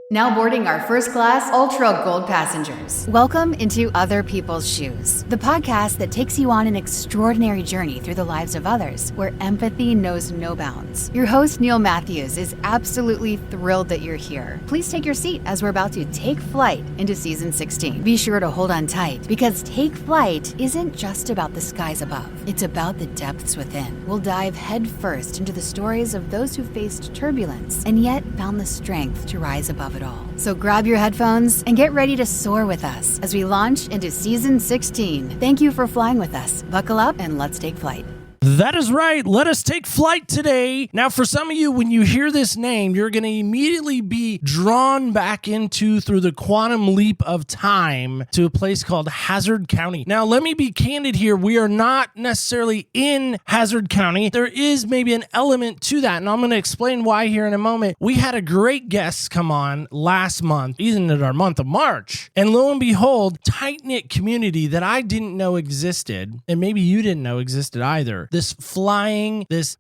Now boarding our first class Ultra Gold passengers. Welcome into Other People's Shoes, the podcast that takes you on an extraordinary journey through the lives of others, where empathy knows no bounds. Your host, Neil Matthews, is absolutely thrilled that you're here. Please take your seat as we're about to take flight into season 16. Be sure to hold on tight, because Take Flight isn't just about the skies above. It's about the depths within. We'll dive headfirst into the stories of those who faced turbulence and yet found the strength to rise above it all. So grab your headphones and get ready to soar with us as we launch into season 16. Thank you for flying with us. Buckle up and let's take flight. That is right. Let us take flight today. Now, for some of you, when you hear this name, you're going to immediately be drawn back through the quantum leap of time to a place called Hazard County. Now, let me be candid here. We are not necessarily in Hazard County. There is maybe an element to that, and I'm going to explain why here in a moment. We had a great guest come on last month, even in our month of March, and lo and behold, tight-knit community that I didn't know existed, and maybe you didn't know existed either. This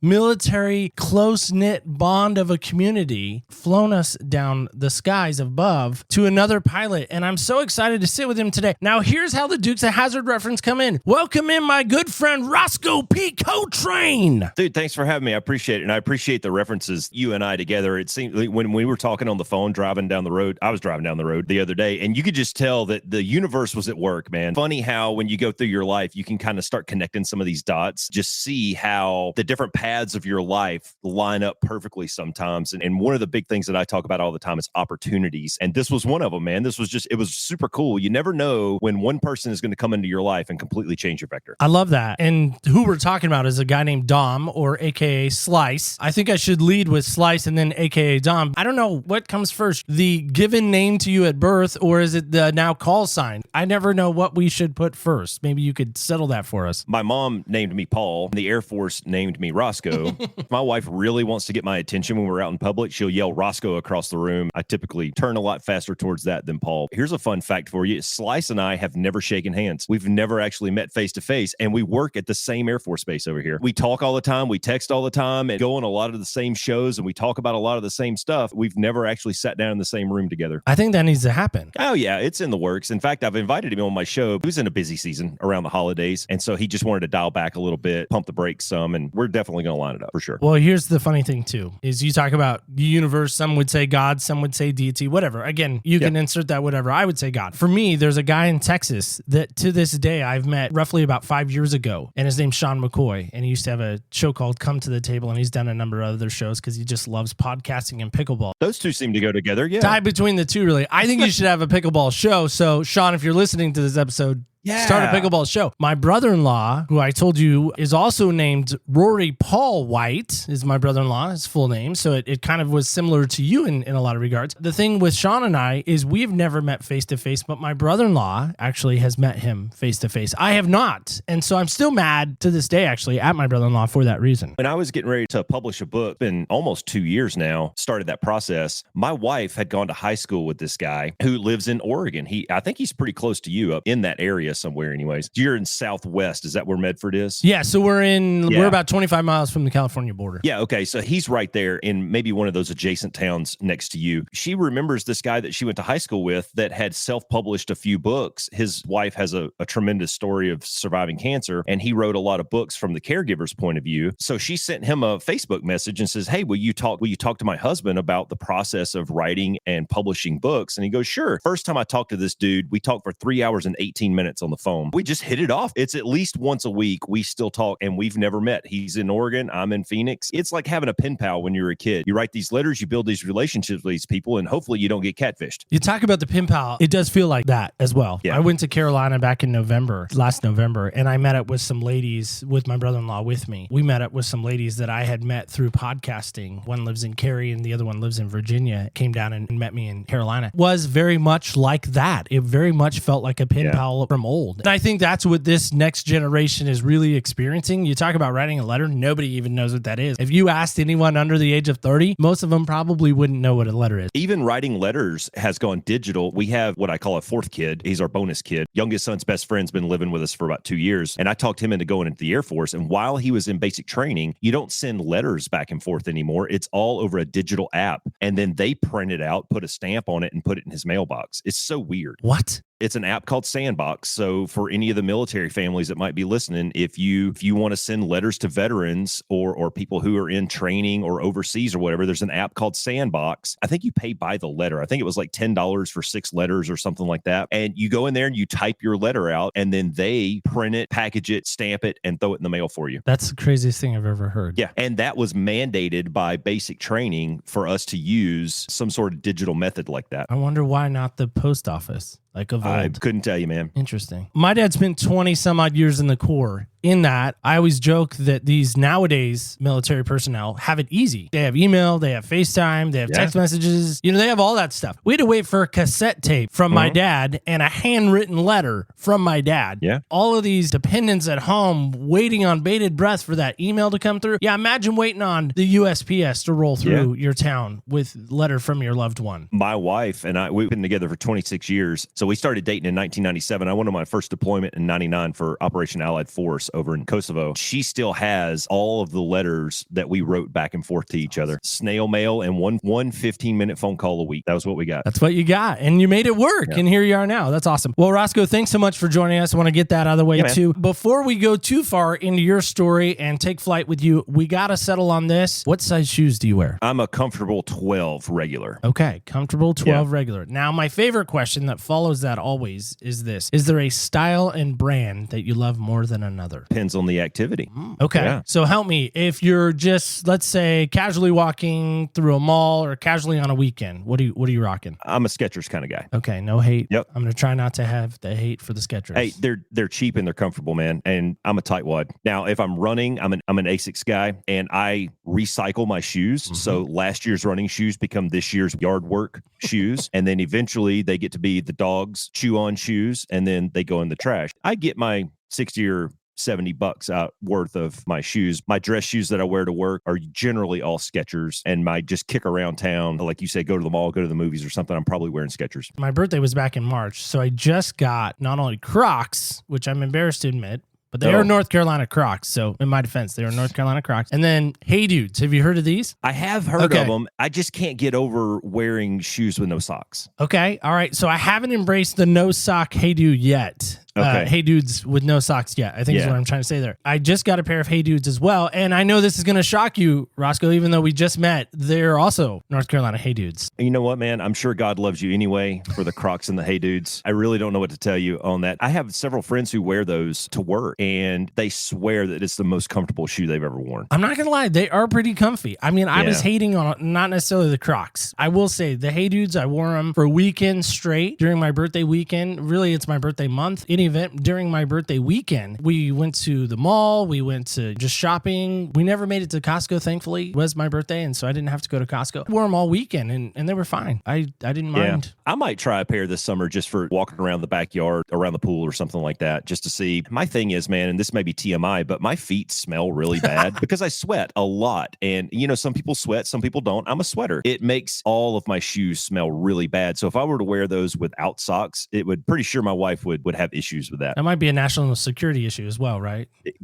military close-knit bond of a community flown us down the skies above to another pilot, and I'm so excited to sit with him today. Now, here's how the Dukes of Hazzard reference come in. Welcome in my good friend Roscoe P. Coltrane. Dude, thanks for having me. I appreciate it, and I appreciate the references you and I together. It seemed like when we were talking on the phone, driving down the road, I was driving down the road the other day, and you could just tell that the universe was at work, man. Funny how when you go through your life, you can kind of start connecting some of these dots, just see how the different paths of your life line up perfectly sometimes. And one of the big things that I talk about all the time is opportunities. And this was one of them, man. It was super cool. You never know when one person is going to come into your life and completely change your vector. I love that. And who we're talking about is a guy named Dom, or AKA Slice. I think I should lead with Slice and then AKA Dom. I don't know what comes first, the given name to you at birth, or is it the now call sign? I never know what we should put first. Maybe you could settle that for us. My mom named me Paul. The Air Force named me Roscoe. My wife really wants to get my attention when we're out in public. She'll yell Roscoe across the room. I typically turn a lot faster towards that than Paul. Here's a fun fact for you. Slice and I have never shaken hands. We've never actually met face to face, and we work at the same Air Force base over here. We talk all the time. We text all the time and go on a lot of the same shows, and we talk about a lot of the same stuff. We've never actually sat down in the same room together. I think that needs to happen. Oh, yeah. It's in the works. In fact, I've invited him on my show. He was in a busy season around the holidays, and so he just wanted to dial back a little bit, pump the brakes some, and we're definitely going to line it up for sure. Well, here's the funny thing too, is you talk about the universe. Some would say God, some would say deity, whatever. Again, you can insert that whatever. I would say God. For me, there's a guy in Texas that to this day I've met roughly about 5 years ago, and his name's Sean McCoy, and he used to have a show called Come to the Table, and he's done a number of other shows because he just loves podcasting and pickleball. Those two seem to go together, yeah. Tied between the two, really. I think you should have a pickleball show. So, Sean, if you're listening to this episode, start a pickleball show. My brother-in-law, who I told you is also named Rory Paul White, is my brother-in-law, his full name. So it kind of was similar to you in a lot of regards. The thing with Sean and I is we've never met face-to-face, but my brother-in-law actually has met him face-to-face. I have not. And so I'm still mad to this day, actually, at my brother-in-law for that reason. When I was getting ready to publish a book, been almost 2 years now, started that process. My wife had gone to high school with this guy who lives in Oregon. I think he's pretty close to you up in that area somewhere anyways. You're in Southwest. Is that where Medford is? Yeah. So we're about 25 miles from the California border. Yeah. Okay. So he's right there in maybe one of those adjacent towns next to you. She remembers this guy that she went to high school with that had self-published a few books. His wife has a tremendous story of surviving cancer, and he wrote a lot of books from the caregiver's point of view. So she sent him a Facebook message and says, "Hey, will you talk to my husband about the process of writing and publishing books?" And he goes, "Sure." First time I talked to this dude, we talked for 3 hours and 18 minutes on the phone. We just hit it off. It's at least once a week. We still talk, and we've never met. He's in Oregon. I'm in Phoenix. It's like having a pen pal when you're a kid. You write these letters, you build these relationships with these people, and hopefully you don't get catfished. You talk about the pen pal. It does feel like that as well. Yeah. I went to Carolina back in last November, and I met up with some ladies with my brother-in-law with me. We met up with some ladies that I had met through podcasting. One lives in Cary and the other one lives in Virginia. Came down and met me in Carolina. Was very much like that. It very much felt like a pen pal from old. And I think that's what this next generation is really experiencing. You talk about writing a letter, nobody even knows what that is. If you asked anyone under the age of 30, most of them probably wouldn't know what a letter is. Even writing letters has gone digital. We have what I call a fourth kid. He's our bonus kid. Youngest son's best friend's been living with us for about 2 years. And I talked him into going into the Air Force. And while he was in basic training, you don't send letters back and forth anymore. It's all over a digital app. And then they print it out, put a stamp on it, and put it in his mailbox. It's so weird. What? It's an app called Sandbox. So for any of the military families that might be listening, if you want to send letters to veterans or people who are in training or overseas or whatever, there's an app called Sandbox. I think you pay by the letter. I think it was like $10 for 6 letters or something like that. And you go in there and you type your letter out, and then they print it, package it, stamp it, and throw it in the mail for you. That's the craziest thing I've ever heard. Yeah. And that was mandated by basic training for us to use some sort of digital method like that. I wonder why not the post office, like of old. I couldn't tell you, man. Interesting. My dad spent 20 some odd years in the Corps. In that, I always joke that these nowadays military personnel have it easy. They have email, they have FaceTime, they have text messages. You know, they have all that stuff. We had to wait for a cassette tape from my dad and a handwritten letter from my dad. Yeah. All of these dependents at home waiting on bated breath for that email to come through. Yeah, imagine waiting on the USPS to roll through your town with a letter from your loved one. My wife and I, we've been together for 26 years. So we started dating in 1997. I went on my first deployment in 99 for Operation Allied Force over in Kosovo. She still has all of the letters that we wrote back and forth to each other. Snail mail and one 15-minute phone call a week. That was what we got. That's what you got. And you made it work. Yeah. And here you are now. That's awesome. Well, Roscoe, thanks so much for joining us. I want to get that out of the way too. Before we go too far into your story and take flight with you, we got to settle on this. What size shoes do you wear? I'm a comfortable 12 regular. Okay. Comfortable 12 regular. Now, my favorite question that follows that always is this. Is there a style and brand that you love more than another? Depends on the activity. Okay. Yeah. So help me. If you're just, let's say, casually walking through a mall or casually on a weekend, what are you rocking? I'm a Skechers kind of guy. Okay. No hate. Yep. I'm going to try not to have the hate for the Skechers. Hey, they're cheap and they're comfortable, man. And I'm a tightwad. Now, if I'm running, I'm an Asics guy, and I recycle my shoes. So last year's running shoes become this year's yard work shoes. And then eventually they get to be the dog's chew on shoes, and then they go in the trash. I get my 60 or $70 out worth of my shoes. My dress shoes that I wear to work are generally all Skechers, and my just kick around town, like you say, go to the mall, go to the movies or something, I'm probably wearing Skechers. My birthday was back in March, so I just got not only Crocs, which I'm embarrassed to admit, but they are North Carolina Crocs. So in my defense, they are North Carolina Crocs. And then Hey Dudes. Have you heard of these? I have heard of them. I just can't get over wearing shoes with no socks. Okay. All right. So I haven't embraced the no sock Hey Dude yet. Hey Dudes with no socks yet, I think is what I'm trying to say there. I just got a pair of Hey Dudes as well. And I know this is going to shock you, Roscoe, even though we just met. They're also North Carolina Hey Dudes. You know what, man? I'm sure God loves you anyway for the Crocs and the Hey Dudes. I really don't know what to tell you on that. I have several friends who wear those to work, and they swear that it's the most comfortable shoe they've ever worn. I'm not going to lie. They are pretty comfy. I mean, I was hating on not necessarily the Crocs. I will say the Hey Dudes, I wore them for a weekend straight during my birthday weekend. Really, it's my birthday month. In any event, during my birthday weekend, we went to the mall. We went to just shopping. We never made it to Costco, thankfully. It was my birthday, and so I didn't have to go to Costco. I wore them all weekend, and they were fine. I didn't mind. I might try a pair this summer just for walking around the backyard, around the pool or something like that, just to see. My thing is, man, and this may be TMI, but my feet smell really bad because I sweat a lot. And, you know, some people sweat, some people don't. I'm a sweater. It makes all of my shoes smell really bad. So if I were to wear those without socks, it would, pretty sure my wife would have issues with that. That might be a national security issue as well, right? It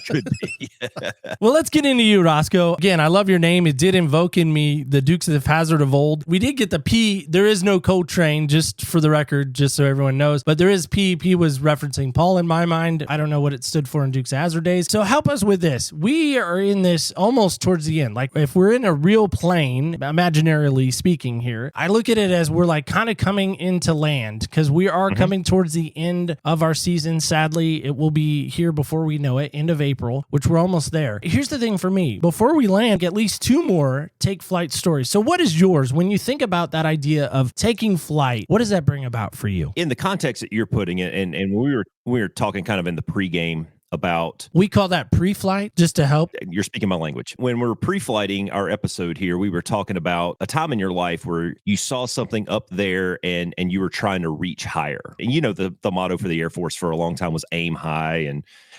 could be. Well, let's get into you, Roscoe. Again, I love your name. It did invoke in me the Dukes of Hazzard of old. We did get the P. There is no Coltrane, just for the record, just so everyone knows. But there is P. P was referencing Paul in my mind. I don't know what it stood for in Dukes of Hazzard days. So help us with this. We are in this almost towards the end. Like if we're in a real plane, imaginarily speaking here, I look at it as we're like kind of coming into land because we are coming towards the end of our season. Sadly, it will be here before we know it, end of April, which we're almost there. Here's the thing for me. Before we land, at least 2 more take flight stories. So what is yours when you think about that idea of taking flight? What does that bring about for you? In the context that you're putting it, and we were talking kind of in the pregame about. We call that pre-flight, just to help. You're speaking my language. When we're pre-flighting our episode here, we were talking about a time in your life where you saw something up there and you were trying to reach higher. And the motto for the Air Force for a long time was aim high.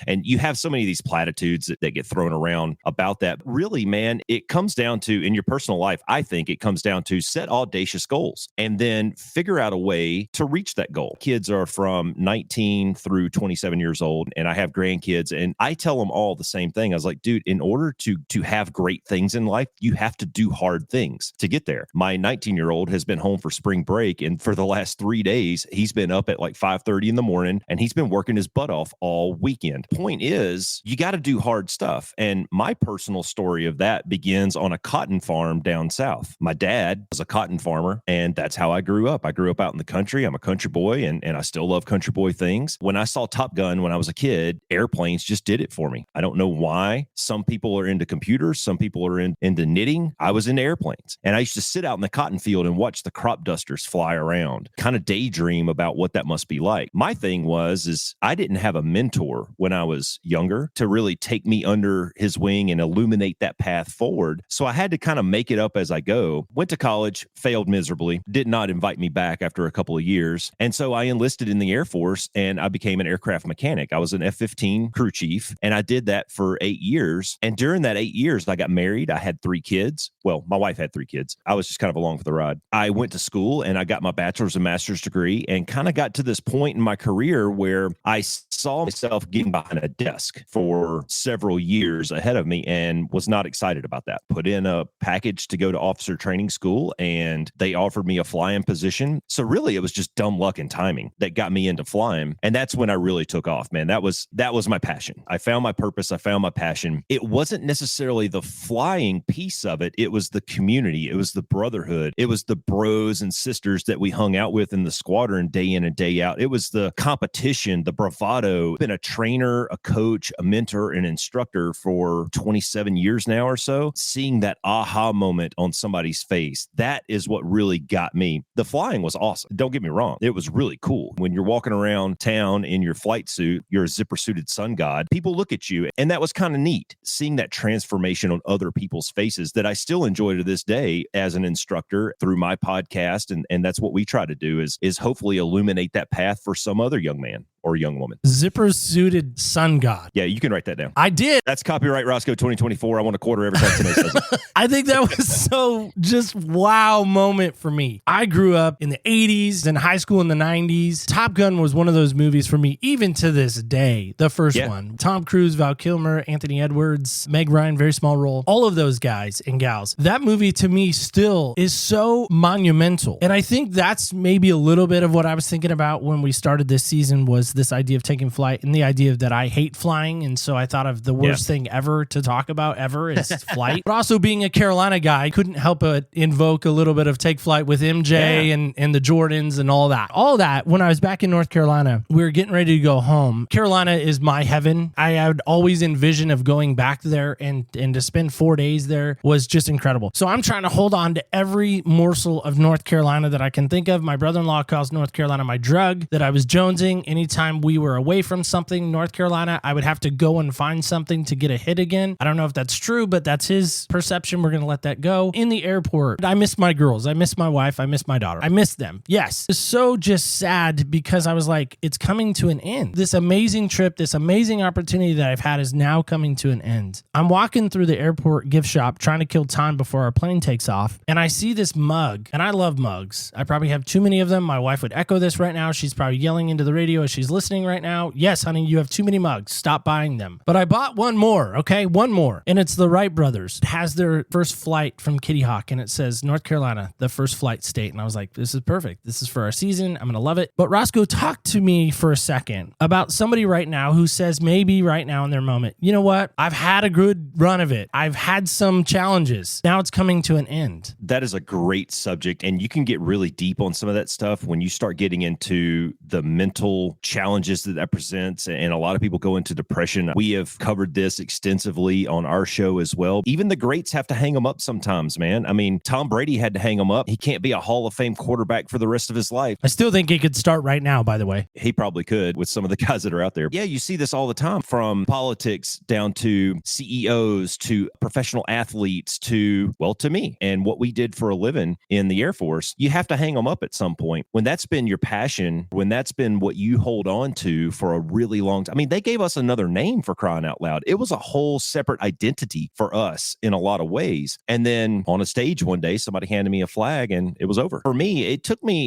And you have so many of these platitudes that get thrown around about that. Really, man, it comes down to, in your personal life, I think it comes down to set audacious goals and then figure out a way to reach that goal. Kids are from 19 through 27 years old, and I have grandkids, and I tell them all the same thing. I was like, dude, in order to have great things in life, you have to do hard things to get there. My 19-year-old has been home for spring break, and for the last 3 days, he's been up at like 5:30 in the morning, and he's been working his butt off all weekend. Point is, you got to do hard stuff. And my personal story of that begins on a cotton farm down south. My dad was a cotton farmer, and that's how I grew up. I grew up out in the country. I'm a country boy, and I still love country boy things. When I saw Top Gun when I was a kid, airplanes just did it for me. I don't know why. Some people are into computers. Some people are into knitting. I was into airplanes. And I used to sit out in the cotton field and watch the crop dusters fly around, kind of daydream about what that must be like. My thing was I didn't have a mentor when I was younger to really take me under his wing and illuminate that path forward. So I had to kind of make it up as I go. Went to college, failed miserably, did not invite me back after a couple of years. And so I enlisted in the Air Force and I became an aircraft mechanic. I was an F-15 crew chief, and I did that for 8 years. And during that 8 years, I got married. I had 3 kids. Well, my wife had 3 kids. I was just kind of along for the ride. I went to school and I got my bachelor's and master's degree and kind of got to this point in my career where I saw myself getting behind a desk for several years ahead of me and was not excited about that. Put in a package to go to officer training school and they offered me a flying position. So really it was just dumb luck and timing that got me into flying. And that's when I really took off, man. That was my passion. I found my purpose. I found my passion. It wasn't necessarily the flying piece of it. It was the community. It was the brotherhood. It was the bros and sisters that we hung out with in the squadron day in and day out. It was the competition, the bravado. I've been a trainer, a coach, a mentor, an instructor for 27 years now or so. Seeing that aha moment on somebody's face, that is what really got me. The flying was awesome. Don't get me wrong. It was really cool. When you're walking around town in your flight suit, you're a zipper-suited sun god, people look at you, and that was kind of neat. Seeing that transformation on other people's faces that I still enjoy to this day as an instructor through my podcast, and that's what we try to do is hopefully illuminate that path for some other young man or young woman. Zipper-suited sun god. Yeah, you can write that down. I did. That's copyright Roscoe 2024. I want a quarter every time somebody says it. I think that was so just wow moment for me. I grew up in the 80s and high school in the 90s. Top Gun was one of those movies for me, even to this day. The first one. Tom Cruise, Val Kilmer, Anthony Edwards, Meg Ryan, very small role. All of those guys and gals. That movie to me still is so monumental. And I think that's maybe a little bit of what I was thinking about when we started this season was this idea of taking flight and the idea that I hate flying. And so I thought of the worst thing ever to talk about ever is flight. But also being a Carolina guy, couldn't help but invoke a little bit of take flight with MJ and the Jordans and all that. All that, when I was back in North Carolina, we were getting ready to go home. Carolina is my heaven. I would always envision of going back there and to spend 4 days there was just incredible. So I'm trying to hold on to every morsel of North Carolina that I can think of. My brother-in-law calls North Carolina my drug, that I was jonesing. Anytime we were away from something, North Carolina, I would have to go and find something to get a hit again. I don't know if that's true, but that's his perception. We're going to let that go. In the airport, I miss my girls. I miss my wife. I miss my daughter. I miss them. Yes. It's so just sad because I was like, it's coming to an end. This amazing trip, this amazing opportunity that I've had is now coming to an end. I'm walking through the airport gift shop trying to kill time before our plane takes off. And I see this mug, and I love mugs. I probably have too many of them. My wife would echo this right now. She's probably yelling into the radio as she's listening right now. Yes, honey, you have too many mugs. Stop buying them. But I bought one more, okay? One more. And it's the Wright brothers. It has their first flight from Kitty Hawk, and it says North Carolina, the first flight state. And I was like, this is perfect. This is for our season. I'm going to love it. But Roscoe, talk to me for a second about somebody right now who says maybe right now in their moment, you know what? I've had a good run of it. I've had some challenges. Now it's coming to an end. That is a great subject. And you can get really deep on some of that stuff when you start getting into the mental challenges challenges that presents. And a lot of people go into depression. We have covered this extensively on our show as well. Even the greats have to hang them up sometimes, man. I mean, Tom Brady had to hang them up. He can't be a Hall of Fame quarterback for the rest of his life. I still think he could start right now, by the way. He probably could with some of the guys that are out there. Yeah, you see this all the time, from politics down to CEOs to professional athletes to me and what we did for a living in the Air Force. You have to hang them up at some point. When that's been your passion, when that's been what you hold on to for a really long time. I mean, they gave us another name, for crying out loud. It was a whole separate identity for us in a lot of ways. And then on a stage one day, somebody handed me a flag and it was over. For me,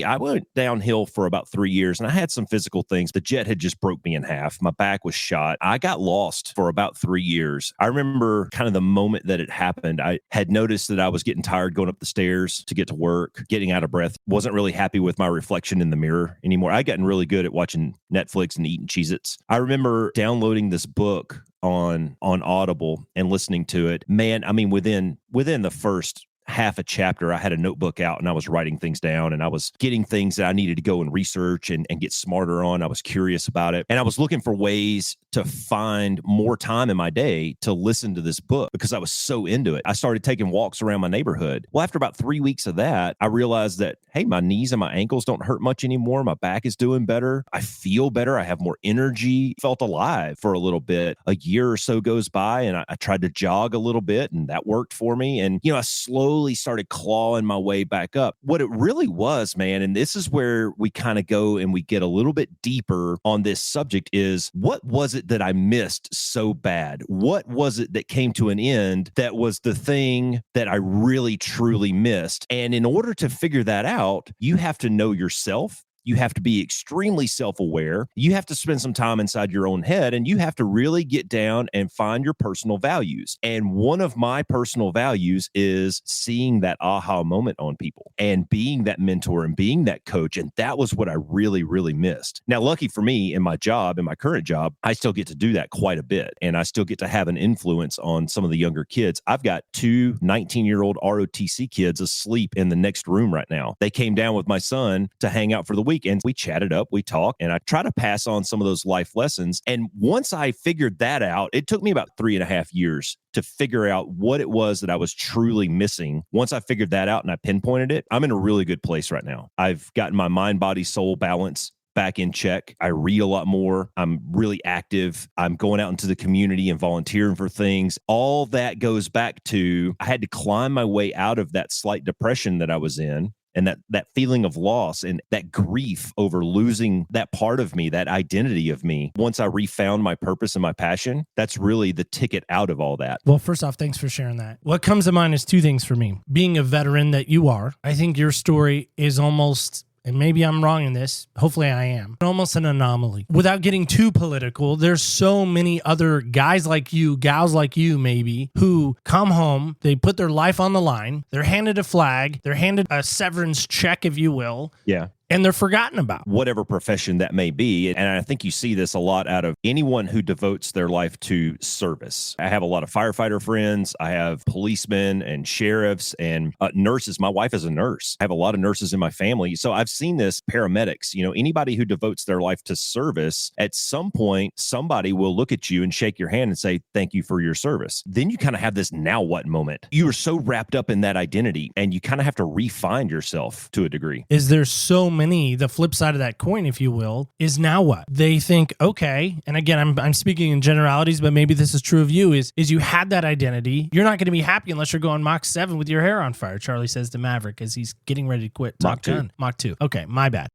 I went downhill for about 3 years and I had some physical things. The jet had just broke me in half. My back was shot. I got lost for about 3 years. I remember kind of the moment that it happened. I had noticed that I was getting tired going up the stairs to get to work, getting out of breath. Wasn't really happy with my reflection in the mirror anymore. I'd gotten really good at watching Netflix and eating Cheez-Its. I remember downloading this book on Audible and listening to it. Man, I mean, within the first half a chapter, I had a notebook out and I was writing things down and I was getting things that I needed to go and research and get smarter on. I was curious about it. And I was looking for ways to find more time in my day to listen to this book because I was so into it. I started taking walks around my neighborhood. Well, after about 3 weeks of that, I realized that, hey, my knees and my ankles don't hurt much anymore. My back is doing better. I feel better. I have more energy. Felt alive for a little bit. A year or so goes by and I tried to jog a little bit and that worked for me. And, I slowly started clawing my way back up. What it really was, man, and this is where we kind of go and we get a little bit deeper on this subject, is what was it that I missed so bad? What was it that came to an end that was the thing that I really, truly missed? And in order to figure that out, you have to know yourself. You have to be extremely self-aware. You have to spend some time inside your own head, and you have to really get down and find your personal values. And one of my personal values is seeing that aha moment on people and being that mentor and being that coach. And that was what I really, really missed. Now, lucky for me, in my current job, I still get to do that quite a bit. And I still get to have an influence on some of the younger kids. I've got 2 19-year-old ROTC kids asleep in the next room right now. They came down with my son to hang out for the week. And we chatted up, we talked, and I try to pass on some of those life lessons. And once I figured that out, it took me about 3.5 years to figure out what it was that I was truly missing. Once I figured that out and I pinpointed it, I'm in a really good place right now. I've gotten my mind, body, soul balance back in check. I read a lot more. I'm really active. I'm going out into the community and volunteering for things. All that goes back to, I had to climb my way out of that slight depression that I was in. And that feeling of loss and that grief over losing that part of me, that identity of me. Once I refound my purpose and my passion, that's really the ticket out of all that. Well, first off, thanks for sharing that. What comes to mind is 2 things for me. Being a veteran that you are, I think your story is almost, and maybe I'm wrong in this, hopefully I am, almost an anomaly. Without getting too political, there's so many other guys like you, gals like you maybe, who come home, they put their life on the line, they're handed a flag, they're handed a severance check, if you will. Yeah. And they're forgotten about. Whatever profession that may be. And I think you see this a lot out of anyone who devotes their life to service. I have a lot of firefighter friends. I have policemen and sheriffs and nurses. My wife is a nurse. I have a lot of nurses in my family. So I've seen this, paramedics, anybody who devotes their life to service, at some point, somebody will look at you and shake your hand and say, thank you for your service. Then you kind of have this now what moment. You are so wrapped up in that identity and you kind of have to re-find yourself to a degree. Is there so many, the flip side of that coin, if you will, is now what? They think, okay, and again, I'm speaking in generalities, but maybe this is true of you, is you had that identity. You're not going to be happy unless you're going Mach 7 with your hair on fire, Charlie says to Maverick as he's getting ready to quit Top Gun. Mach 2. Okay, my bad.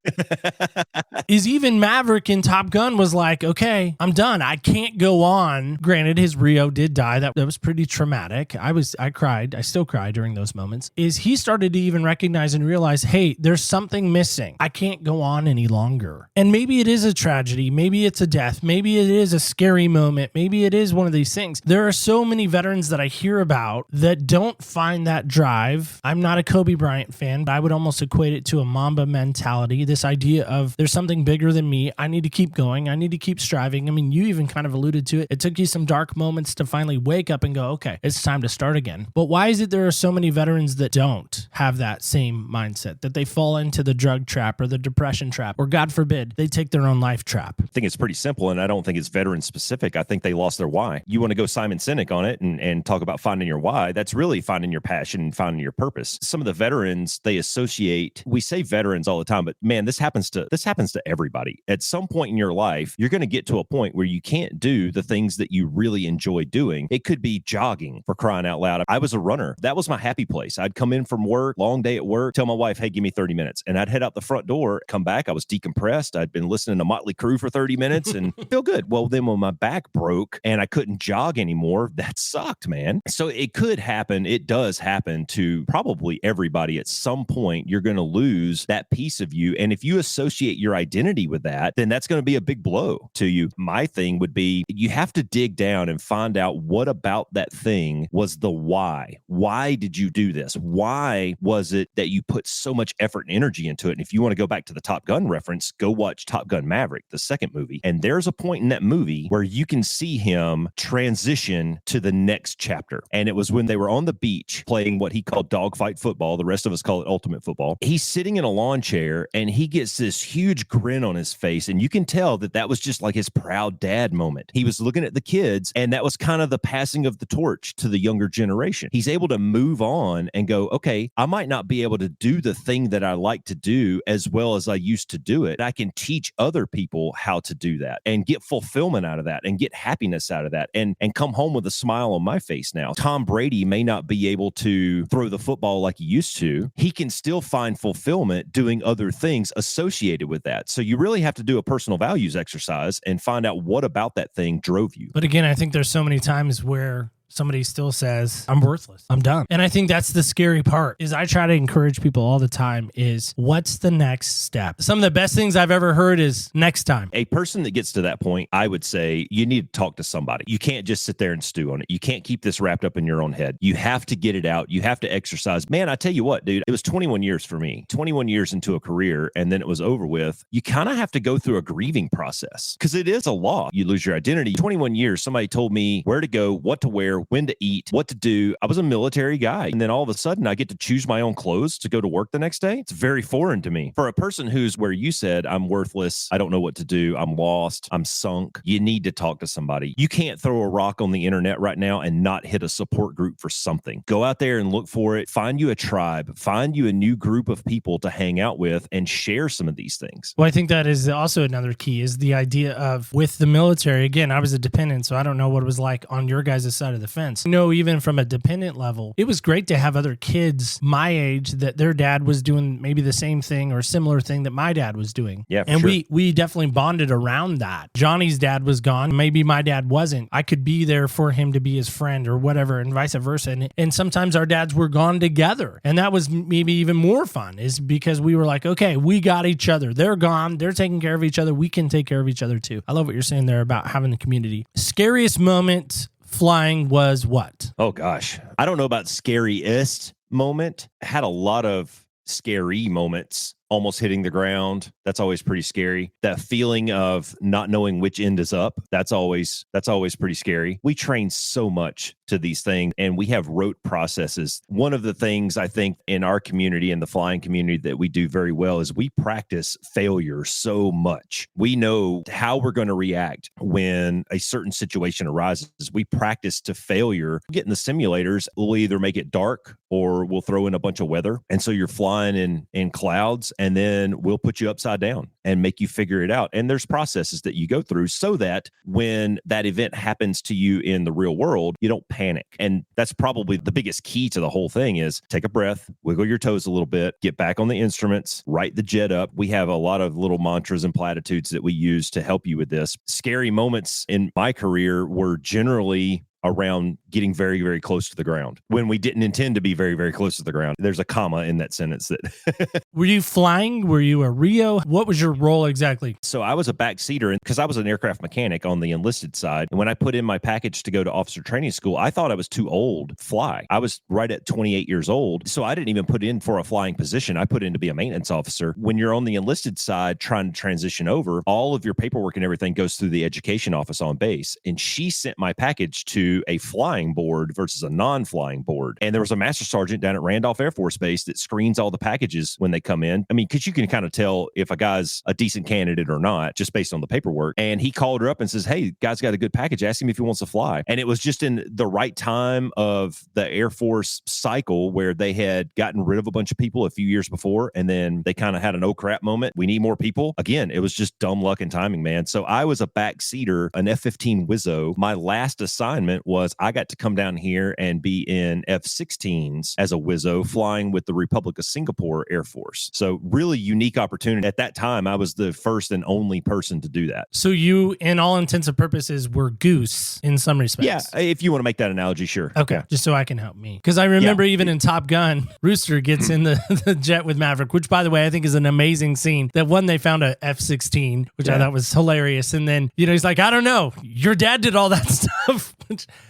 Is even Maverick in Top Gun was like, okay, I'm done. I can't go on. Granted, his Rio did die. That was pretty traumatic. I cried. I still cry during those moments. Is he started to even recognize and realize, hey, there's something missing. I can't go on any longer. And maybe it is a tragedy. Maybe it's a death. Maybe it is a scary moment. Maybe it is one of these things. There are so many veterans that I hear about that don't find that drive. I'm not a Kobe Bryant fan, but I would almost equate it to a Mamba mentality. This idea of there's something bigger than me. I need to keep going. I need to keep striving. I mean, you even kind of alluded to it. It took you some dark moments to finally wake up and go, okay, it's time to start again. But why is it there are so many veterans that don't have that same mindset, that they fall into the drug trap trap or the depression trap, or God forbid, they take their own life trap? I think it's pretty simple, and I don't think it's veteran specific. I think they lost their why. You want to go Simon Sinek on it and talk about finding your why. That's really finding your passion and finding your purpose. Some of the veterans, they associate, we say veterans all the time, but man, this happens to everybody. At some point in your life, you're going to get to a point where you can't do the things that you really enjoy doing. It could be jogging, for crying out loud. I was a runner. That was my happy place. I'd come in from work, long day at work, tell my wife, hey, give me 30 minutes. And I'd head out the front door, come back. I was decompressed. I'd been listening to Motley Crue for 30 minutes and feel good. Well, then when my back broke and I couldn't jog anymore, that sucked, man. So it could happen. It does happen to probably everybody. At some point, you're going to lose that piece of you. And if you associate your identity with that, then that's going to be a big blow to you. My thing would be, you have to dig down and find out what about that thing was the why. Why did you do this? Why was it that you put so much effort and energy into it? And if you want to go back to the Top Gun reference, go watch Top Gun Maverick, the second movie. And there's a point in that movie where you can see him transition to the next chapter. And it was when they were on the beach playing what he called dogfight football. The rest of us call it ultimate football. He's sitting in a lawn chair and he gets this huge grin on his face. And you can tell that that was just like his proud dad moment. He was looking at the kids, and that was kind of the passing of the torch to the younger generation. He's able to move on and go, okay, I might not be able to do the thing that I like to do as well as I used to do it. I can teach other people how to do that and get fulfillment out of that and get happiness out of that and come home with a smile on my face now. Tom Brady may not be able to throw the football like he used to. He can still find fulfillment doing other things associated with that. So you really have to do a personal values exercise and find out what about that thing drove you. But again, I think there's so many times where somebody still says, I'm worthless, I'm done. And I think that's the scary part. Is I try to encourage people all the time is, what's the next step? Some of the best things I've ever heard is next time. A person that gets to that point, I would say you need to talk to somebody. You can't just sit there and stew on it. You can't keep this wrapped up in your own head. You have to get it out. You have to exercise. Man, I tell you what, dude, it was 21 years for me, 21 years into a career, and then it was over with. You kind of have to go through a grieving process because it is a loss. You lose your identity. 21 years, somebody told me where to go, what to wear, when to eat, what to do. I was a military guy. And then all of a sudden I get to choose my own clothes to go to work the next day. It's very foreign to me. For a person who's where you said, I'm worthless, I don't know what to do, I'm lost, I'm sunk, you need to talk to somebody. You can't throw a rock on the internet right now and not hit a support group for something. Go out there and look for it. Find you a tribe, find you a new group of people to hang out with and share some of these things. Well, I think that is also another key is the idea of with the military. Again, I was a dependent, so I don't know what it was like on your guys' side of the fence. Even from a dependent level, it was great to have other kids my age that their dad was doing maybe the same thing or similar thing that my dad was doing. Yeah, and sure. we definitely bonded around that. Johnny's dad was gone. Maybe my dad wasn't. I could be there for him to be his friend or whatever, and vice versa. And sometimes our dads were gone together. And that was maybe even more fun is because we were like, okay, we got each other. They're gone. They're taking care of each other. We can take care of each other too. I love what you're saying there about having a community. Scariest moment flying was what? Oh gosh. I don't know about scariest moment. I had a lot of scary moments, almost hitting the ground. That's always pretty scary. That feeling of not knowing which end is up. That's always pretty scary. We train so much to these things and we have rote processes. One of the things I think in our community, in the flying community, that we do very well is we practice failure so much. We know how we're going to react when a certain situation arises. We practice to failure. Get in the simulators, we'll either make it dark or we'll throw in a bunch of weather. And so you're flying in clouds, and then we'll put you upside down and make you figure it out. And there's processes that you go through so that when that event happens to you in the real world, you don't panic. And that's probably the biggest key to the whole thing is take a breath, wiggle your toes a little bit, get back on the instruments, write the jet up. We have a lot of little mantras and platitudes that we use to help you with this. Scary moments in my career were generally around getting very, very close to the ground when we didn't intend to be very, very close to the ground. There's a comma in that sentence that Were you flying? Were you a Rio? What was your role exactly? So I was a backseater because I was an aircraft mechanic on the enlisted side. And when I put in my package to go to officer training school, I thought I was too old to fly. I was right at 28 years old. So I didn't even put in for a flying position. I put in to be a maintenance officer. When you're on the enlisted side trying to transition over, all of your paperwork and everything goes through the education office on base. And she sent my package to to a flying board versus a non-flying board. And there was a master sergeant down at Randolph Air Force Base that screens all the packages when they come in. I mean, because you can kind of tell if a guy's a decent candidate or not just based on the paperwork. And he called her up and says, hey, guy's got a good package. Ask him if he wants to fly. And it was just in the right time of the Air Force cycle where they had gotten rid of a bunch of people a few years before. And then they kind of had an oh crap moment. We need more people. Again, it was just dumb luck and timing, man. So I was a backseater, an F-15 Wizzo. My last assignment was I got to come down here and be in F-16s as a Wizzo flying with the Republic of Singapore Air Force. So really unique opportunity. At that time, I was the first and only person to do that. So you, in all intents and purposes, were Goose in some respects. Yeah, if you want to make that analogy, sure. Okay, just so I can help me. Because I remember even in Top Gun, Rooster gets in the jet with Maverick, which, by the way, I think is an amazing scene. That one, they found a F-16, which I thought was hilarious. And then, he's like, I don't know, your dad did all that stuff.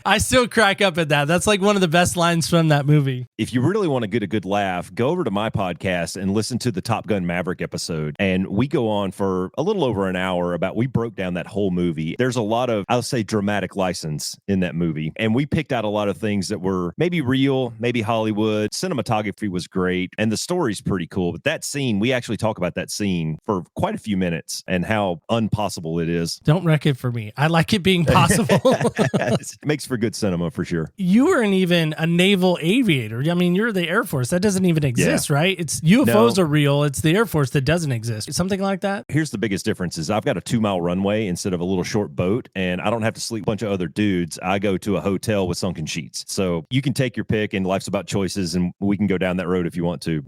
I still crack up at that. That's like one of the best lines from that movie. If you really want to get a good laugh, go over to my podcast and listen to the Top Gun Maverick episode. And we go on for a little over an hour we broke down that whole movie. There's a lot of, I'll say, dramatic license in that movie. And we picked out a lot of things that were maybe real, maybe Hollywood. Cinematography was great. And the story's pretty cool. But that scene, we actually talk about that scene for quite a few minutes and how impossible it is. Don't wreck it for me. I like it being possible. It makes for good cinema for sure. You weren't even a naval aviator. I mean, you're the Air Force. That doesn't even exist, right? It's UFOs are real. It's the Air Force that doesn't exist. Something like that. Here's the biggest difference is I've got a 2-mile runway instead of a little short boat, and I don't have to sleep with a bunch of other dudes. I go to a hotel with sunken sheets. So you can take your pick, and life's about choices, and we can go down that road if you want to.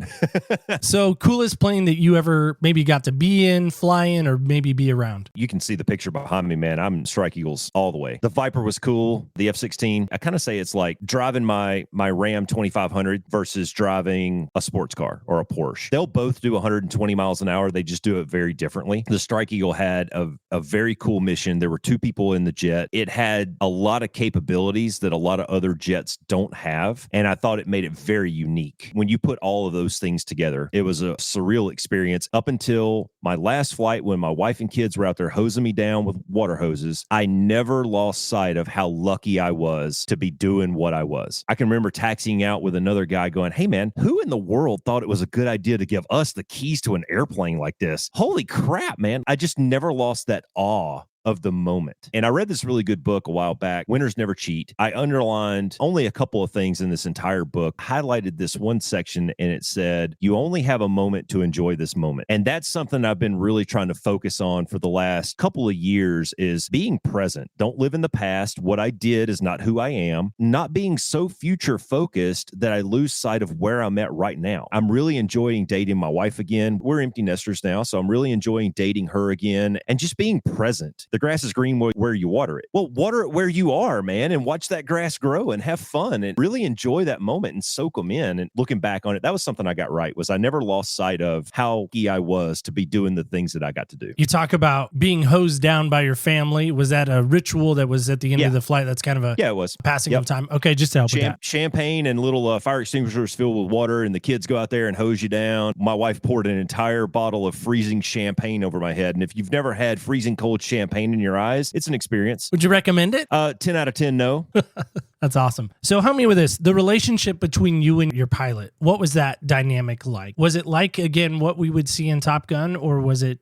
So coolest plane that you ever maybe got to be in, fly in, or maybe be around? You can see the picture behind me, man. I'm Strike Eagles all the way. The Viper was cool. The F-16, I kind of say it's like driving my Ram 2500 versus driving a sports car or a Porsche. They'll both do 120 miles an hour. They just do it very differently. The Strike Eagle had a very cool mission. There were 2 people in the jet. It had a lot of capabilities that a lot of other jets don't have. And I thought it made it very unique. When you put all of those things together, it was a surreal experience up until my last flight when my wife and kids were out there hosing me down with water hoses. I never lost sight of how lucky I was to be doing what I was. I can remember taxiing out with another guy going, hey man, who in the world thought it was a good idea to give us the keys to an airplane like this? Holy crap, man. I just never lost that awe of the moment. And I read this really good book a while back, Winners Never Cheat. I underlined only a couple of things in this entire book, highlighted this one section, and it said, you only have a moment to enjoy this moment. And that's something I've been really trying to focus on for the last couple of years is being present. Don't live in the past. What I did is not who I am. Not being so future focused that I lose sight of where I'm at right now. I'm really enjoying dating my wife again. We're empty nesters now, so I'm really enjoying dating her again and just being present. The grass is green where you water it. Well, water it where you are, man, and watch that grass grow and have fun and really enjoy that moment and soak them in. And looking back on it, that was something I got right, was I never lost sight of how lucky I was to be doing the things that I got to do. You talk about being hosed down by your family. Was that a ritual that was at the end of the flight? That's kind of a it was passing of time. Okay, just to help with that. Champagne and little fire extinguishers filled with water, and the kids go out there and hose you down. My wife poured an entire bottle of freezing champagne over my head. And if you've never had freezing cold champagne in your eyes, it's an experience. Would you recommend it? 10 out of 10, no. That's awesome. So help me with this. The relationship between you and your pilot, what was that dynamic like? Was it like, again, what we would see in Top Gun, or was it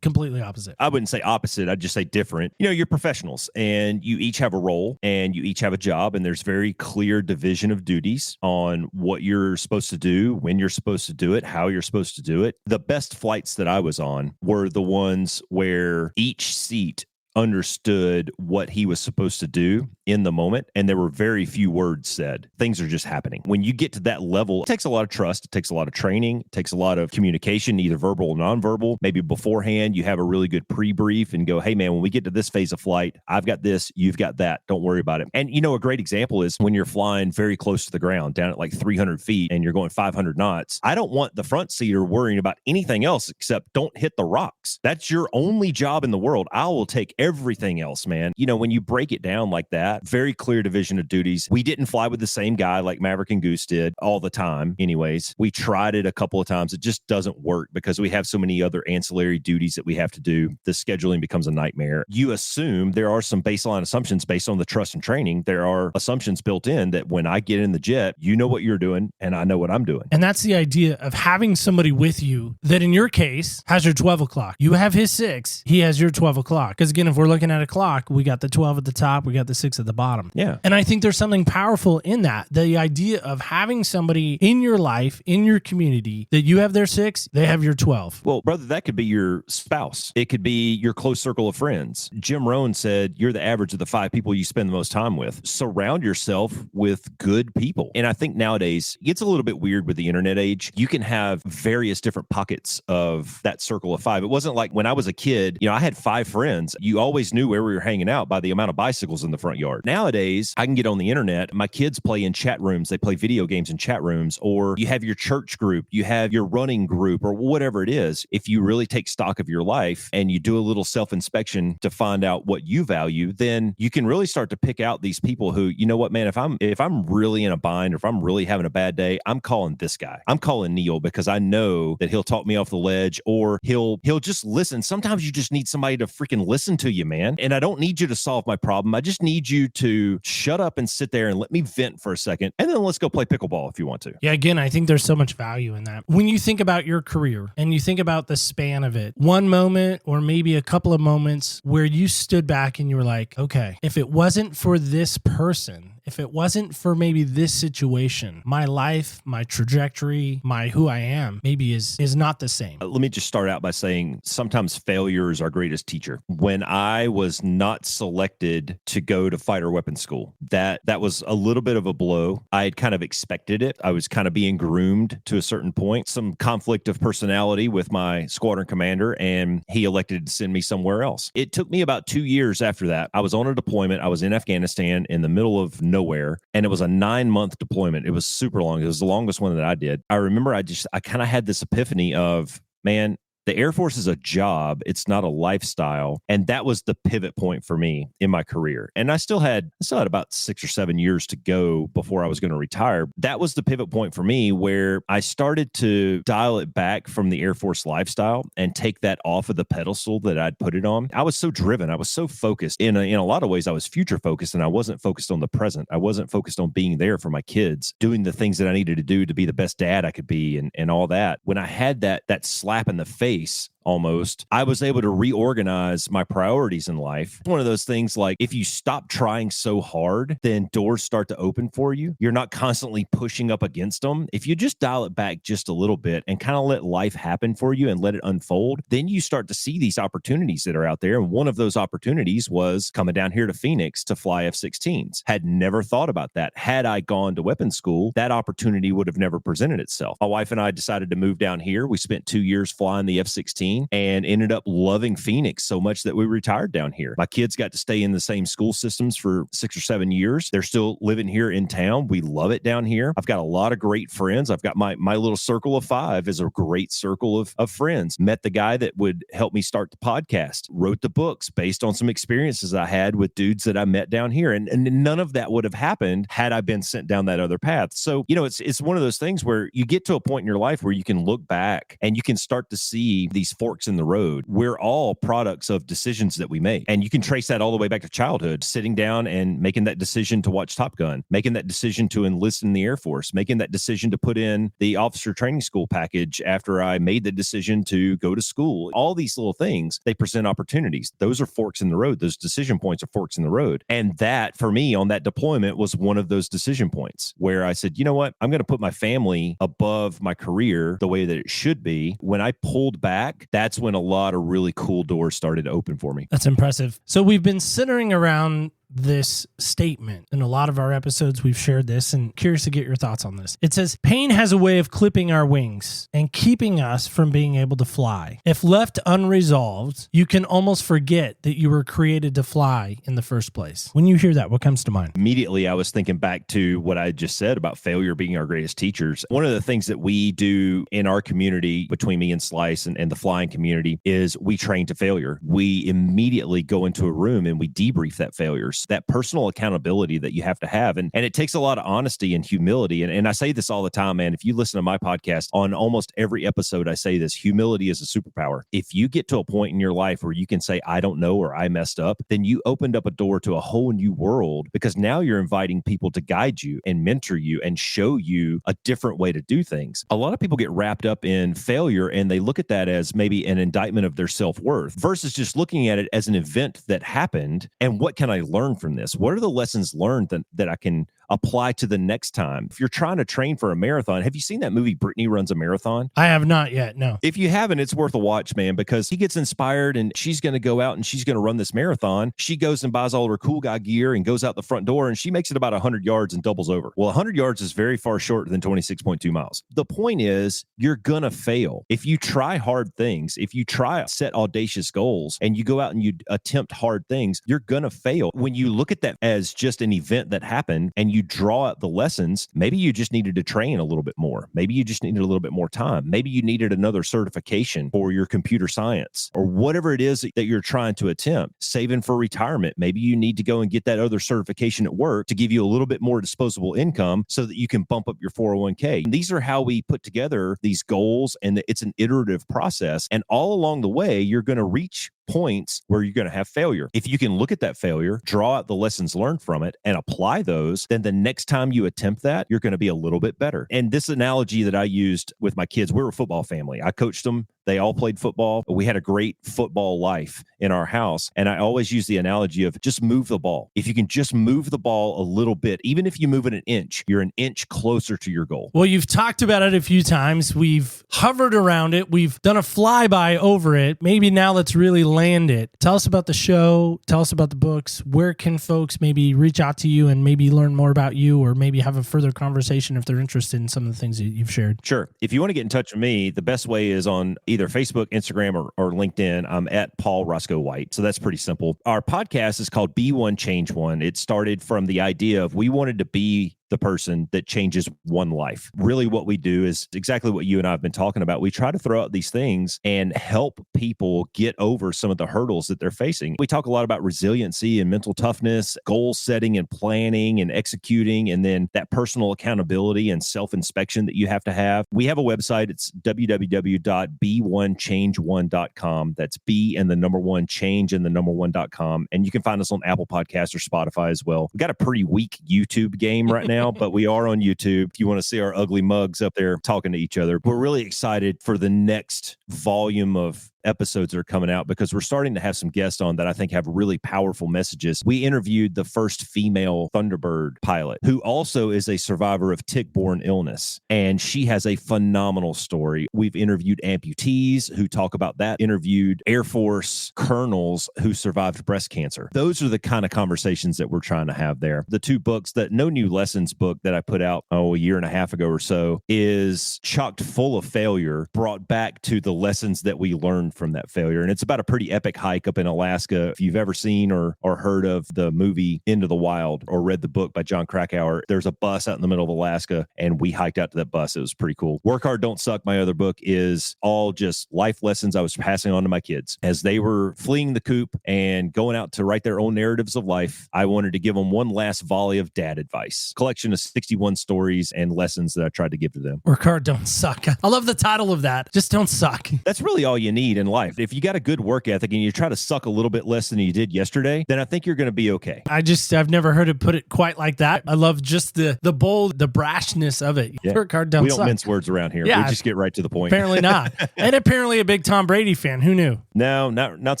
completely opposite? I wouldn't say opposite. I'd just say different. You're professionals, and you each have a role, and you each have a job, and there's very clear division of duties on what you're supposed to do, when you're supposed to do it, how you're supposed to do it. The best flights that I was on were the ones where each seat understood what he was supposed to do in the moment, and there were very few words said. Things are just happening. When you get to that level, it takes a lot of trust, it takes a lot of training, it takes a lot of communication, either verbal or nonverbal. Maybe beforehand, you have a really good pre-brief and go, hey man, when we get to this phase of flight, I've got this, you've got that, don't worry about it. And a great example is when you're flying very close to the ground, down at like 300 feet, and you're going 500 knots. I don't want the front seater worrying about anything else except don't hit the rocks. That's your only job in the world. I will take everything else, man. When you break it down like that, very clear division of duties. We didn't fly with the same guy like Maverick and Goose did all the time. Anyways, we tried it a couple of times. It just doesn't work because we have so many other ancillary duties that we have to do. The scheduling becomes a nightmare. You assume there are some baseline assumptions based on the trust and training. There are assumptions built in that when I get in the jet, you know what you're doing and I know what I'm doing. And that's the idea of having somebody with you that in your case has your 12 o'clock. You have his 6, he has your 12 o'clock. Because again, if we're looking at a clock, we got the 12 at the top, we got the 6 at the bottom. Yeah. And I think there's something powerful in that. The idea of having somebody in your life, in your community, that you have their 6, they have your 12. Well, brother, that could be your spouse. It could be your close circle of friends. Jim Rohn said, you're the average of the 5 people you spend the most time with. Surround yourself with good people. And I think nowadays it gets a little bit weird with the internet age. You can have various different pockets of that circle of 5. It wasn't like when I was a kid, I had 5 friends. You always knew where we were hanging out by the amount of bicycles in the front yard. Nowadays, I can get on the internet. My kids play in chat rooms. They play video games in chat rooms, or you have your church group, you have your running group, or whatever it is. If you really take stock of your life and you do a little self-inspection to find out what you value, then you can really start to pick out these people who, you know what, man, if I'm really in a bind, or if I'm really having a bad day, I'm calling this guy. I'm calling Neil because I know that he'll talk me off the ledge, or he'll just listen. Sometimes you just need somebody to freaking listen to you, man. And I don't need you to solve my problem. I just need you to shut up and sit there and let me vent for a second. And then let's go play pickleball if you want to. Yeah, again, I think there's so much value in that. When you think about your career and you think about the span of it, one moment or maybe a couple of moments where you stood back and you were like, okay, if it wasn't for this person, if it wasn't for maybe this situation, my life, my trajectory, my who I am, maybe is not the same. Let me just start out by saying sometimes failure is our greatest teacher. When I was not selected to go to fighter weapons school, that was a little bit of a blow. I had kind of expected it. I was kind of being groomed to a certain point. Some conflict of personality with my squadron commander, and he elected to send me somewhere else. It took me about 2 years after that. I was on a deployment. I was in Afghanistan in the middle of nowhere, and it was a 9-month deployment. It was super long. It was the longest one that I did. I remember I kind of had this epiphany of, man, the Air Force is a job. It's not a lifestyle. And that was the pivot point for me in my career. And I still had about 6 or 7 years to go before I was going to retire. That was the pivot point for me where I started to dial it back from the Air Force lifestyle and take that off of the pedestal that I'd put it on. I was so driven. I was so focused. In a lot of ways, I was future focused, and I wasn't focused on the present. I wasn't focused on being there for my kids, doing the things that I needed to do to be the best dad I could be, and all that. When I had that slap in the face, almost, I was able to reorganize my priorities in life. One of those things, like, if you stop trying so hard, then doors start to open for you. You're not constantly pushing up against them. If you just dial it back just a little bit and kind of let life happen for you and let it unfold, then you start to see these opportunities that are out there. And one of those opportunities was coming down here to Phoenix to fly F-16s. Had never thought about that. Had I gone to weapons school, that opportunity would have never presented itself. My wife and I decided to move down here. We spent 2 years flying the F-16 and ended up loving Phoenix so much that we retired down here. My kids got to stay in the same school systems for 6 or 7 years. They're still living here in town. We love it down here. I've got a lot of great friends. I've got my little circle of 5 is a great circle of friends. Met the guy that would help me start the podcast, wrote the books based on some experiences I had with dudes that I met down here. And none of that would have happened had I been sent down that other path. So, it's one of those things where you get to a point in your life where you can look back and you can start to see these forks in the road. We're all products of decisions that we make. And you can trace that all the way back to childhood, sitting down and making that decision to watch Top Gun, making that decision to enlist in the Air Force, making that decision to put in the officer training school package after I made the decision to go to school. All these little things, they present opportunities. Those are forks in the road. Those decision points are forks in the road. And that, for me, on that deployment was one of those decision points where I said, you know what? I'm going to put my family above my career the way that it should be. When I pulled back, that's when a lot of really cool doors started to open for me. That's impressive. So we've been centering around this statement. In a lot of our episodes, we've shared this, and curious to get your thoughts on this. It says, pain has a way of clipping our wings and keeping us from being able to fly. If left unresolved, you can almost forget that you were created to fly in the first place. When you hear that, what comes to mind? Immediately, I was thinking back to what I just said about failure being our greatest teachers. One of the things that we do in our community, between me and Slice and the flying community, is we train to failure. We immediately go into a room and we debrief that failures, that personal accountability that you have to have. And it takes a lot of honesty and humility. And I say this all the time, man. If you listen to my podcast, on almost every episode, I say this: humility is a superpower. If you get to a point in your life where you can say, I don't know, or I messed up, then you opened up a door to a whole new world, because now you're inviting people to guide you and mentor you and show you a different way to do things. A lot of people get wrapped up in failure and they look at that as maybe an indictment of their self-worth versus just looking at it as an event that happened. And what can I learn from this? What are the lessons learned that I can apply to the next time? If you're trying to train for a marathon, have you seen that movie Brittany Runs a Marathon? I have not yet, no. If you haven't, it's worth a watch, man, because he gets inspired and she's going to go out and she's going to run this marathon. She goes and buys all her cool guy gear and goes out the front door, and she makes it about 100 yards and doubles over. Well, 100 yards is very far shorter than 26.2 miles. The point is, you're going to fail. If you try hard things, if you try set audacious goals and you go out and you attempt hard things, you're going to fail. When you look at that as just an event that happened and you draw out the lessons, maybe you just needed to train a little bit more. Maybe you just needed a little bit more time. Maybe you needed another certification for your computer science or whatever it is that you're trying to attempt. Saving for retirement. Maybe you need to go and get that other certification at work to give you a little bit more disposable income so that you can bump up your 401k. And these are how we put together these goals, and it's an iterative process. And all along the way, you're going to reach points where you're going to have failure. If you can look at that failure, draw out the lessons learned from it, and apply those, then the next time you attempt that, you're going to be a little bit better. And this analogy that I used with my kids, we're a football family. I coached them. They all played football. We had a great football life in our house. And I always use the analogy of just move the ball. If you can just move the ball a little bit, even if you move it an inch, you're an inch closer to your goal. Well, you've talked about it a few times. We've hovered around it. We've done a flyby over it. Maybe now let's really land it. Tell us about the show. Tell us about the books. Where can folks maybe reach out to you and maybe learn more about you, or maybe have a further conversation if they're interested in some of the things that you've shared? Sure. If you want to get in touch with me, the best way is on either Facebook, Instagram, or LinkedIn. I'm at Paul Roscoe White. So that's pretty simple. Our podcast is called Be One, Change One. It started from the idea of we wanted to be the person that changes one life. Really what we do is exactly what you and I have been talking about. We try to throw out these things and help people get over some of the hurdles that they're facing. We talk a lot about resiliency and mental toughness, goal setting and planning and executing, and then that personal accountability and self-inspection that you have to have. We have a website. It's www.be1change1.com. That's B and the number one, change and the number one.com. And you can find us on Apple Podcasts or Spotify as well. We've got a pretty weak YouTube game right now, but we are on YouTube. If you want to see our ugly mugs up there talking to each other, we're really excited for the next volume of episodes that are coming out, because we're starting to have some guests on that I think have really powerful messages. We interviewed the first female Thunderbird pilot, who also is a survivor of tick-borne illness, and she has a phenomenal story. We've interviewed amputees who talk about that, interviewed Air Force colonels who survived breast cancer. Those are the kind of conversations that we're trying to have there. The two books, that No New Lessons book that I put out a year and a half ago or so, is chocked full of failure, brought back to the lessons that we learned from that failure. And it's about a pretty epic hike up in Alaska. If you've ever seen or heard of the movie Into the Wild or read the book by John Krakauer, there's a bus out in the middle of Alaska, and we hiked out to that bus. It was pretty cool. Work Hard, Don't Suck, my other book, is all just life lessons I was passing on to my kids. As they were fleeing the coop and going out to write their own narratives of life, I wanted to give them one last volley of dad advice. Collection of 61 stories and lessons that I tried to give to them. Work hard, don't suck. I love the title of that. Just don't suck. That's really all you need in life. If you got a good work ethic and you try to suck a little bit less than you did yesterday, then I think you're going to be okay. I've never heard it put it quite like that. I love just the bold, the brashness of it. Yeah. Work hard, don't suck. We don't mince words around here. Yeah, we just get right to the point. Apparently not. And apparently a big Tom Brady fan. Who knew? No, not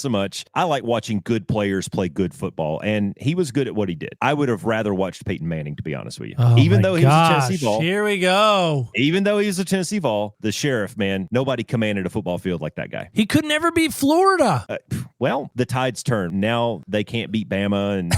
so much. I like watching good players play good football, and he was good at what he did. I would have rather watched Peyton Manning, to be honest with you. Even though he was a Tennessee Vol. Here we go. Even though he was a Tennessee Vol, the sheriff, man, nobody commanded a football field like that guy. He could never beat Florida. Well, the tides turn. Now they can't beat Bama, and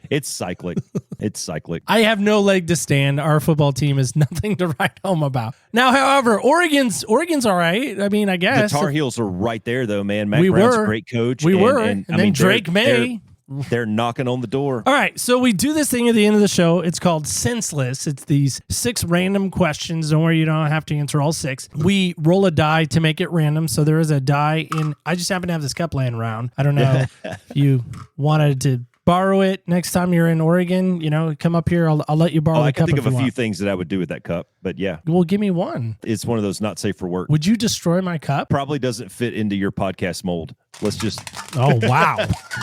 It's cyclic. It's cyclic. I have no leg to stand. Our football team is nothing to write home about. Now, however, Oregon's all right. I mean, I guess. The Tar Heels are right there, though, man. Matt Brown's a great coach. And then Drake May. They're knocking on the door. All right, so we do this thing at the end of the show. It's called Senseless. It's these 6 random questions. Don't worry, you don't have to answer all 6. We roll a die to make it random. So there is a die in. I just happen to have this cup laying around. I don't know if you wanted to borrow it next time you're in Oregon. Come up here. I'll let you borrow the cup. I can think of a few things that I would do with that cup, but yeah. Well, give me one. It's one of those not safe for work. Would you destroy my cup? Probably doesn't fit into your podcast mold. Let's just Oh, wow.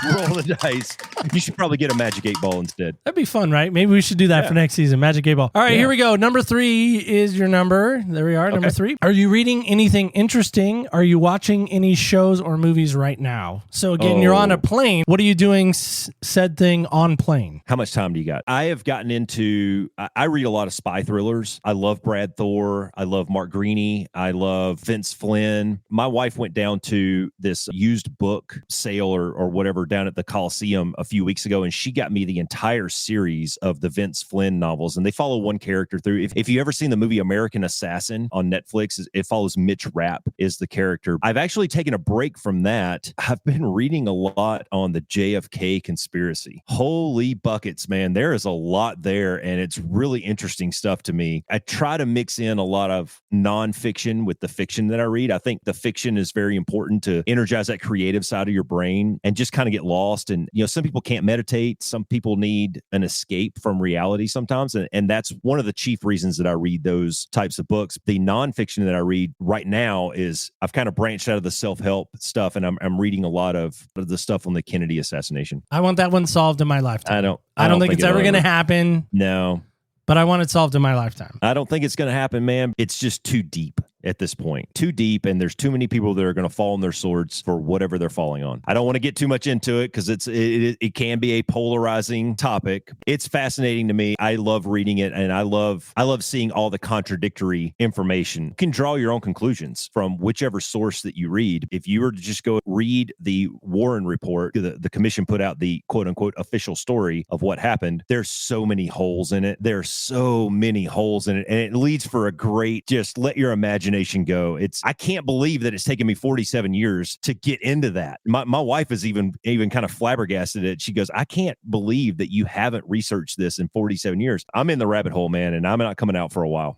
roll the dice. You should probably get a Magic 8 Ball instead. That'd be fun, right? Maybe we should do that for next season. Magic 8 Ball. All right, here we go. Number 3 is your number. There we are. Number 3. Are you reading anything interesting? Are you watching any shows or movies right now? So again, you're on a plane. What are you doing said thing on plane? How much time do you got? I have gotten into, I read a lot of spy thrillers. I love Brad Thor. I love Mark Greaney. I love Vince Flynn. My wife went down to this used book sale or whatever down at the Coliseum a few weeks ago, and she got me the entire series of the Vince Flynn novels, and they follow one character through. If you ever seen the movie American Assassin on Netflix, it follows Mitch Rapp is the character. I've actually taken a break from that. I've been reading a lot on the JFK conspiracy. Holy buckets, man. There is a lot there, and it's really interesting stuff to me. I try to mix in a lot of nonfiction with the fiction that I read. I think the fiction is very important to energize that creative side of your brain and just kind of get lost. And, some people can't meditate. Some people need an escape from reality sometimes. And that's one of the chief reasons that I read those types of books. The nonfiction that I read right now is I've kind of branched out of the self-help stuff, and I'm reading a lot of the stuff on the Kennedy assassination. I want that one solved in my lifetime. I don't think it's ever going to happen. No. But I want it solved in my lifetime. I don't think it's going to happen, man. It's just too deep at this point. Too deep, and there's too many people that are going to fall on their swords for whatever they're falling on. I don't want to get too much into it because it can be a polarizing topic. It's fascinating to me. I love reading it, and I love seeing all the contradictory information. You can draw your own conclusions from whichever source that you read. If you were to just go read the Warren report, the commission put out the quote unquote official story of what happened, there's so many holes in it. There's so many holes in it, and it leads for a great, just let your imagination go. I can't believe that it's taken me 47 years to get into that. My wife is even kind of flabbergasted at it. She goes, I can't believe that you haven't researched this in 47 years. I'm in the rabbit hole, man, and I'm not coming out for a while.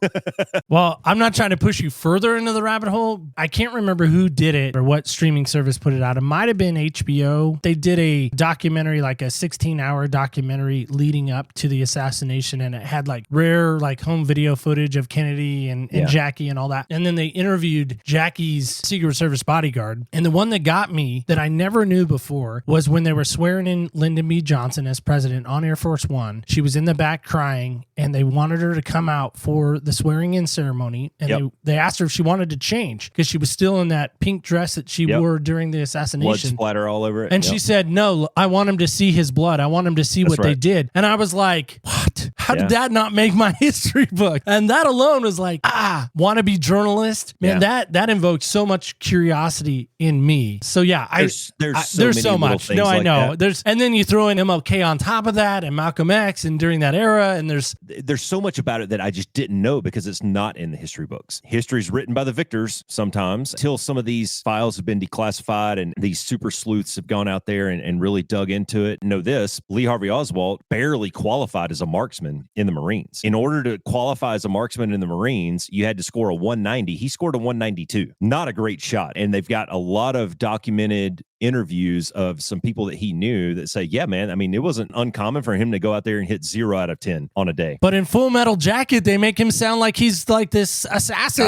Well, I'm not trying to push you further into the rabbit hole. I can't remember who did it or what streaming service put it out. It might have been HBO. They did a documentary, like a 16-hour documentary leading up to the assassination, and it had like rare home video footage of Kennedy and Jackie and all that. And then they interviewed Jackie's Secret Service bodyguard. And the one that got me that I never knew before was when they were swearing in Lyndon B. Johnson as president on Air Force One. She was in the back crying, and they wanted her to come out for the swearing in ceremony. And they asked her if she wanted to change because she was still in that pink dress that she wore during the assassination. Blood splatter all over it. And she said, no, I want him to see his blood. I want him to see what they did. And I was like, what? How did that not make my history book? And that alone was like, wannabe journalist. Man, that invokes so much curiosity in me. So there's so much. No, I know. And then you throw in MLK on top of that, and Malcolm X, and during that era, and there's so much about it that I just didn't know because it's not in the history books. History's written by the victors sometimes until some of these files have been declassified and these super sleuths have gone out there and really dug into it. Know this, Lee Harvey Oswald barely qualified as a marksman in the Marines. In order to qualify as a marksman in the Marines, you had to score a 190. He scored a 192. Not a great shot. And they've got a lot of documented interviews of some people that he knew that say, yeah, man, I mean, it wasn't uncommon for him to go out there and hit 0 out of 10 on a day. But in Full Metal Jacket, they make him sound like he's like this assassin.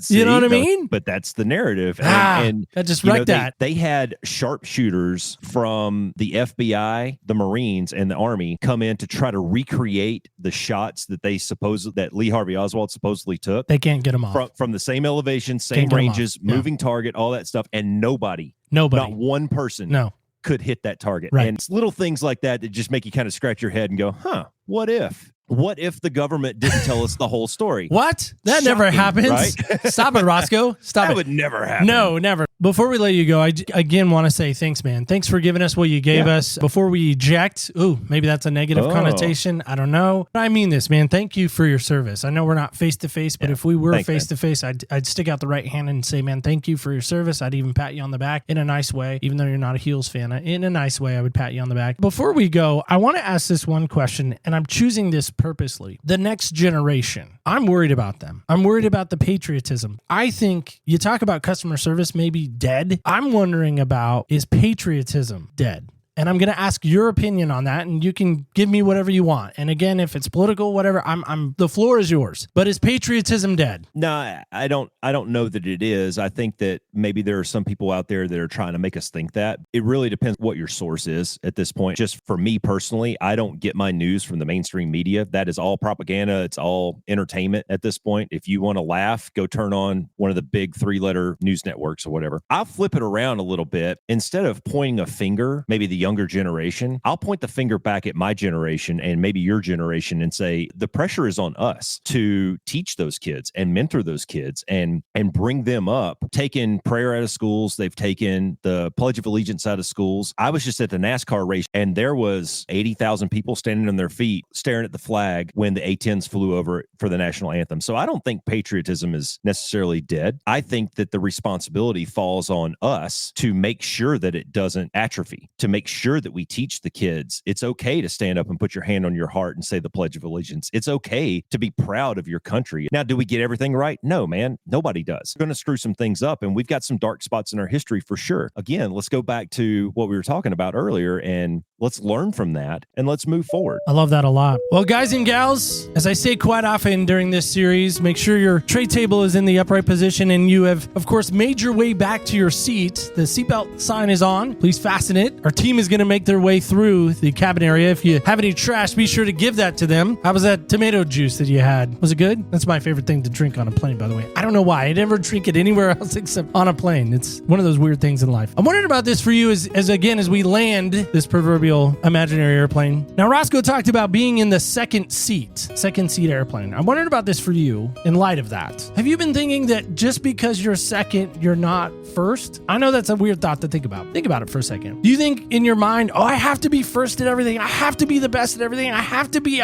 You know what I mean? But that's the narrative. And I just wrecked that. They had sharpshooters from the FBI, the Marines, and the Army come in to try to recreate the shots that that Lee Harvey Oswald supposedly took. They can't get them off. From the same elevation, same ranges, moving target, all that stuff, and nobody, not one person could hit that target. Right. And it's little things like that just make you kind of scratch your head and go, what if? What if the government didn't tell us the whole story? What? That never happens. Right? Stop it, Roscoe. Stop it. That would never happen. No, never. Before we let you go, I again want to say thanks, man. Thanks for giving us what you gave us. Before we eject, maybe that's a negative connotation. I don't know. But I mean this, man. Thank you for your service. I know we're not face-to-face, but if we were face-to-face, I'd stick out the right hand and say, man, thank you for your service. I'd even pat you on the back in a nice way, even though you're not a Heels fan. In a nice way, I would pat you on the back. Before we go, I want to ask this one question, and I'm choosing this purposely. The next generation, I'm worried about them. I'm worried about the patriotism. I think you talk about customer service maybe dead. I'm wondering about, is patriotism dead? And I'm going to ask your opinion on that, and you can give me whatever you want. And again, if it's political, whatever, the floor is yours. But is patriotism dead? No, I don't know that it is. I think that maybe there are some people out there that are trying to make us think that. It really depends what your source is at this point. Just for me personally, I don't get my news from the mainstream media. That is all propaganda. It's all entertainment at this point. If you want to laugh, go turn on one of the big 3-letter news networks or whatever. I'll flip it around a little bit. Instead of pointing a finger, maybe the younger generation, I'll point the finger back at my generation and maybe your generation and say the pressure is on us to teach those kids and mentor those kids and bring them up. Taking prayer out of schools, they've taken the Pledge of Allegiance out of schools. I was just at the NASCAR race and there was 80,000 people standing on their feet staring at the flag when the A-10s flew over for the national anthem. So I don't think patriotism is necessarily dead. I think that the responsibility falls on us to make sure that it doesn't atrophy, to make sure that we teach the kids it's okay to stand up and put your hand on your heart and say the Pledge of Allegiance. It's okay to be proud of your country. Now, do we get everything right? No, man. Nobody does. We're going to screw some things up, and we've got some dark spots in our history for sure. Again, let's go back to what we were talking about earlier, and let's learn from that, and let's move forward. I love that a lot. Well, guys and gals, as I say quite often during this series, make sure your tray table is in the upright position, and you have, of course, made your way back to your seat. The seatbelt sign is on. Please fasten it. Our team is going to make their way through the cabin area. If you have any trash, be sure to give that to them. How was that tomato juice that you had? Was it good? That's my favorite thing to drink on a plane, by the way. I don't know why. I never drink it anywhere else except on a plane. It's one of those weird things in life. I'm wondering about this for you as we land this proverbial imaginary airplane. Now, Roscoe talked about being in the second seat airplane. I'm wondering about this for you in light of that. Have you been thinking that just because you're second, you're not first? I know that's a weird thought to think about. Think about it for a second. Do you think in your mind, I have to be first at everything. I have to be the best at everything. I have to be.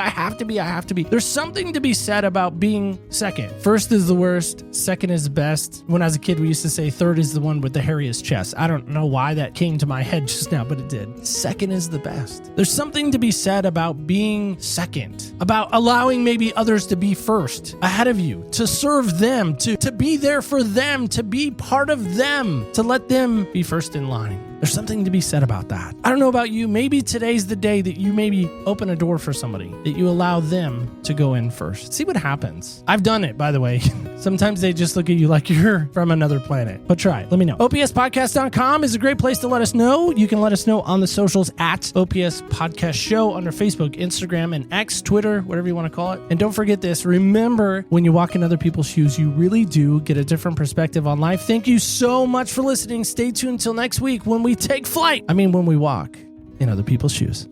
There's something to be said about being second. First is the worst. Second is the best. When I was a kid, we used to say third is the one with the hairiest chest. I don't know why that came to my head just now, but it did. Second is the best. There's something to be said about being second, about allowing maybe others to be first ahead of you, to serve them, to be there for them, to be part of them, to let them be first in line. There's something to be said about that. I don't know about you. Maybe today's the day that you maybe open a door for somebody, that you allow them to go in first. See what happens. I've done it, by the way. Sometimes they just look at you like you're from another planet. But try it. Let me know. OPSpodcast.com is a great place to let us know. You can let us know on the socials at OPS Podcast Show under Facebook, Instagram, and X, Twitter, whatever you want to call it. And don't forget this. Remember, when you walk in other people's shoes, you really do get a different perspective on life. Thank you so much for listening. Stay tuned until next week when we take flight. When we walk in other people's shoes.